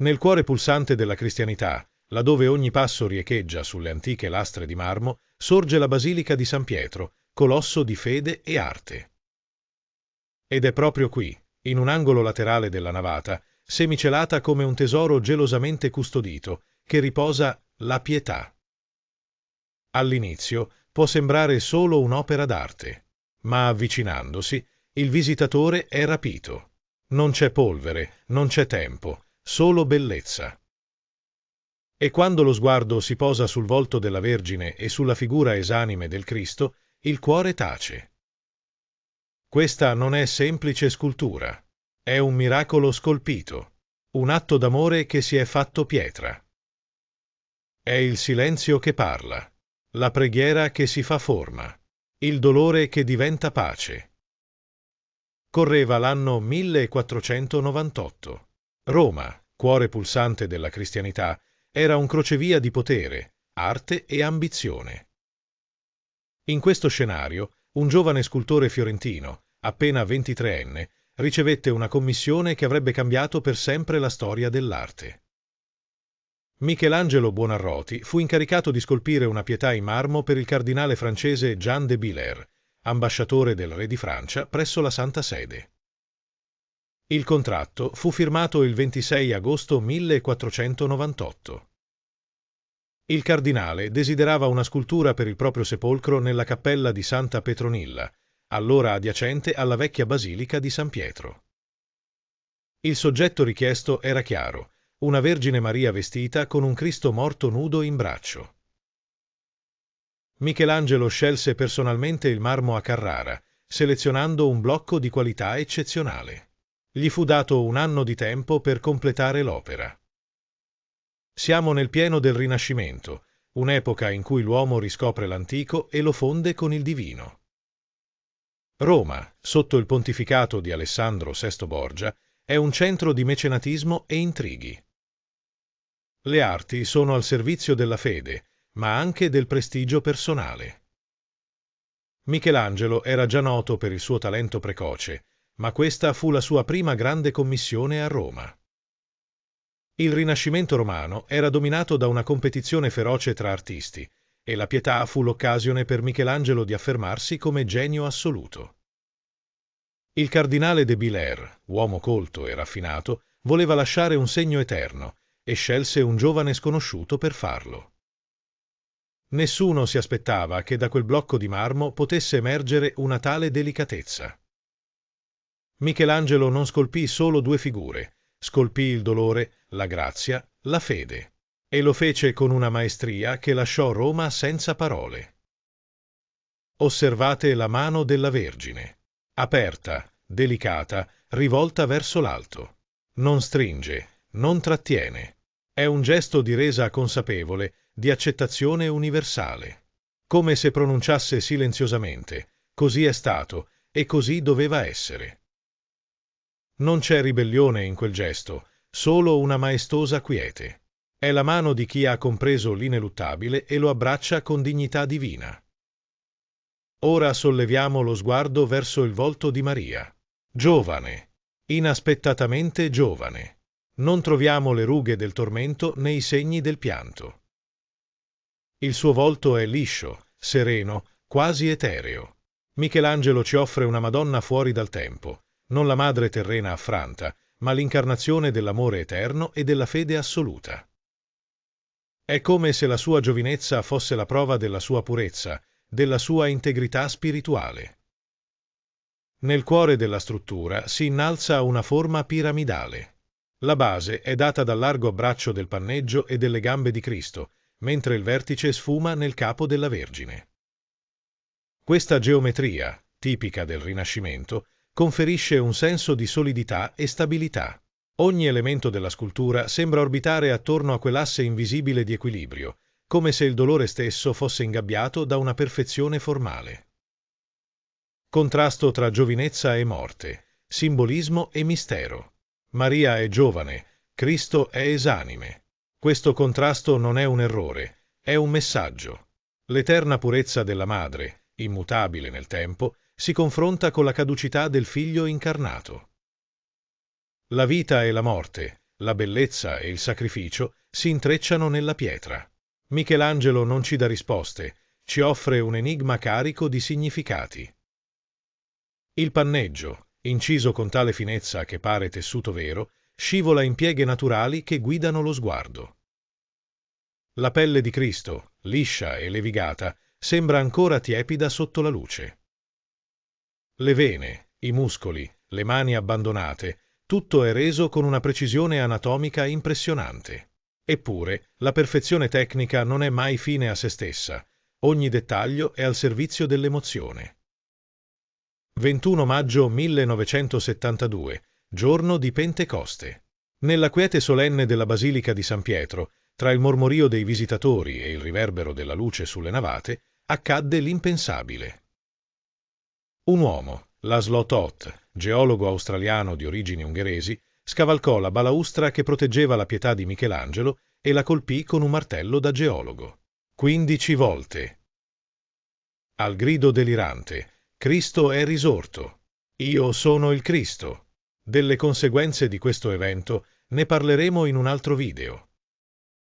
Nel cuore pulsante della cristianità, laddove ogni passo riecheggia sulle antiche lastre di marmo, sorge la Basilica di San Pietro, colosso di fede e arte. Ed è proprio qui, in un angolo laterale della navata, semicelata come un tesoro gelosamente custodito, che riposa la Pietà. All'inizio può sembrare solo un'opera d'arte, ma avvicinandosi, il visitatore è rapito. Non c'è polvere, non c'è tempo, solo bellezza. E quando lo sguardo si posa sul volto della Vergine e sulla figura esanime del Cristo, il cuore tace. Questa non è semplice scultura, è un miracolo scolpito, un atto d'amore che si è fatto pietra. È il silenzio che parla, la preghiera che si fa forma, il dolore che diventa pace. Correva l'anno 1498. Roma, cuore pulsante della cristianità, era un crocevia di potere, arte e ambizione. In questo scenario, un giovane scultore fiorentino, appena 23enne, ricevette una commissione che avrebbe cambiato per sempre la storia dell'arte. Michelangelo Buonarroti fu incaricato di scolpire una Pietà in marmo per il cardinale francese Jean de Villers, ambasciatore del re di Francia presso la Santa Sede. Il contratto fu firmato il 26 agosto 1498. Il cardinale desiderava una scultura per il proprio sepolcro nella cappella di Santa Petronilla, allora adiacente alla vecchia basilica di San Pietro. Il soggetto richiesto era chiaro: una Vergine Maria vestita con un Cristo morto nudo in braccio. Michelangelo scelse personalmente il marmo a Carrara, selezionando un blocco di qualità eccezionale. Gli fu dato un anno di tempo per completare l'opera. Siamo nel pieno del Rinascimento, un'epoca in cui l'uomo riscopre l'antico e lo fonde con il divino. Roma, sotto il pontificato di Alessandro VI Borgia, è un centro di mecenatismo e intrighi. Le arti sono al servizio della fede, ma anche del prestigio personale. Michelangelo era già noto per il suo talento precoce, ma questa fu la sua prima grande commissione a Roma. Il Rinascimento romano era dominato da una competizione feroce tra artisti, e la Pietà fu l'occasione per Michelangelo di affermarsi come genio assoluto. Il cardinale de Villers, uomo colto e raffinato, voleva lasciare un segno eterno e scelse un giovane sconosciuto per farlo. Nessuno si aspettava che da quel blocco di marmo potesse emergere una tale delicatezza. Michelangelo non scolpì solo due figure, scolpì il dolore, la grazia, la fede, e lo fece con una maestria che lasciò Roma senza parole. Osservate la mano della Vergine, aperta, delicata, rivolta verso l'alto. Non stringe, non trattiene. È un gesto di resa consapevole, di accettazione universale. Come se pronunciasse silenziosamente: così è stato e così doveva essere. Non c'è ribellione in quel gesto, solo una maestosa quiete. È la mano di chi ha compreso l'ineluttabile e lo abbraccia con dignità divina. Ora solleviamo lo sguardo verso il volto di Maria. Giovane, inaspettatamente giovane. Non troviamo le rughe del tormento né i segni del pianto. Il suo volto è liscio, sereno, quasi etereo. Michelangelo ci offre una Madonna fuori dal tempo, non la madre terrena affranta, ma l'incarnazione dell'amore eterno e della fede assoluta. È come se la sua giovinezza fosse la prova della sua purezza, della sua integrità spirituale. Nel cuore della struttura si innalza una forma piramidale. La base è data dal largo abbraccio del panneggio e delle gambe di Cristo, mentre il vertice sfuma nel capo della Vergine. Questa geometria, tipica del Rinascimento, conferisce un senso di solidità e stabilità. Ogni elemento della scultura sembra orbitare attorno a quell'asse invisibile di equilibrio, come se il dolore stesso fosse ingabbiato da una perfezione formale. Contrasto tra giovinezza e morte, simbolismo e mistero. Maria è giovane, Cristo è esanime. Questo contrasto non è un errore, è un messaggio. L'eterna purezza della madre, immutabile nel tempo, si confronta con la caducità del figlio incarnato. La vita e la morte, la bellezza e il sacrificio si intrecciano nella pietra. Michelangelo non ci dà risposte, ci offre un enigma carico di significati. Il panneggio, inciso con tale finezza che pare tessuto vero, scivola in pieghe naturali che guidano lo sguardo. La pelle di Cristo, liscia e levigata, sembra ancora tiepida sotto la luce. Le vene, i muscoli, le mani abbandonate, tutto è reso con una precisione anatomica impressionante. Eppure, la perfezione tecnica non è mai fine a se stessa, ogni dettaglio è al servizio dell'emozione. 21 maggio 1972, giorno di Pentecoste. Nella quiete solenne della Basilica di San Pietro, tra il mormorio dei visitatori e il riverbero della luce sulle navate, accadde l'impensabile. Un uomo, Laszlo Toth, geologo australiano di origini ungheresi, scavalcò la balaustra che proteggeva la pietà di Michelangelo e la colpì con un martello da geologo. 15 volte. Al grido delirante, Cristo è risorto. Io sono il Cristo. Delle conseguenze di questo evento ne parleremo in un altro video.